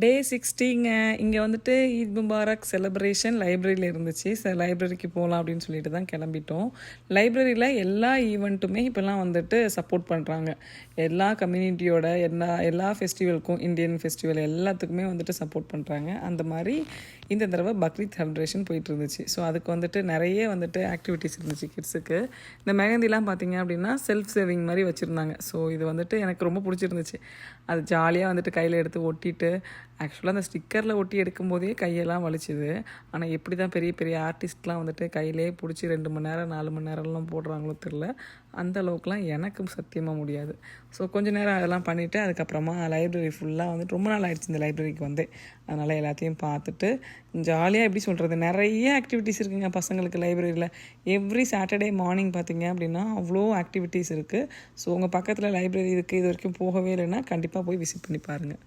டே 60ங்க. இங்கே வந்துட்டு Eid Mubarak celebration லைப்ரரியில் இருந்துச்சு. லைப்ரரிக்கு போகலாம் அப்படின்னு சொல்லிட்டு தான் கிளம்பிட்டோம். லைப்ரரியில் எல்லா ஈவெண்ட்டுமே இப்போல்லாம் வந்துட்டு சப்போர்ட் பண்ணுறாங்க. எல்லா கம்யூனிட்டியோட எல்லா ஃபெஸ்டிவலுக்கும், இந்தியன் ஃபெஸ்டிவல் எல்லாத்துக்குமே வந்துட்டு சப்போர்ட் பண்ணுறாங்க. அந்த மாதிரி இந்த தடவை பக்ரீத் செலிப்ரேஷன் போயிட்டு இருந்துச்சு. ஸோ அதுக்கு வந்துட்டு நிறைய வந்துட்டு ஆக்டிவிட்டீஸ் இருந்துச்சு கிட்ஸுக்கு. இந்த மெஹந்திலாம் பார்த்தீங்க அப்படின்னா செல்ஃப் சேவிங் மாதிரி வச்சுருந்தாங்க. ஸோ இது வந்துட்டு எனக்கு ரொம்ப பிடிச்சிருந்துச்சு. அது ஜாலியாக வந்துட்டு கையில் எடுத்து ஒட்டிட்டு, ஆக்சுவலாக அந்த ஸ்டிக்கரில் ஒட்டி எடுக்கும்போதே கையெல்லாம் வலிச்சுது. ஆனால் எப்படி தான் பெரிய பெரிய ஆர்டிஸ்ட்லாம் வந்துட்டு கையிலே பிடிச்சி 2 மணி நேரம் 4 மணி நேரம்லாம் போடுறாங்களோ தெரில. அந்த அளவுக்குலாம் எனக்கு சத்தியமாக முடியாது. ஸோ கொஞ்சம் நேரம் அதெல்லாம் பண்ணிவிட்டு அதுக்கப்புறமா லைப்ரரி ஃபுல்லாக வந்துட்டு ரொம்ப நாள் ஆகிடுச்சு இந்த லைப்ரரிக்கு வந்து. அதனால் எல்லாத்தையும் பார்த்துட்டு ஜாலியாக எப்படி சொல்கிறது, நிறைய ஆக்டிவிட்டீஸ் இருக்குங்க பசங்களுக்கு லைப்ரரியில். எவ்ரி சாட்டர்டே மார்னிங் பார்த்திங்க அப்படின்னா அவ்வளோ ஆக்டிவிட்டீஸ் இருக்குது. ஸோ உங்கள் பக்கத்தில் லைப்ரரி இருக்குது, இது வரைக்கும் போகவே இல்லைன்னா கண்டிப்பாக போய் விசிட் பண்ணி பாருங்கள்.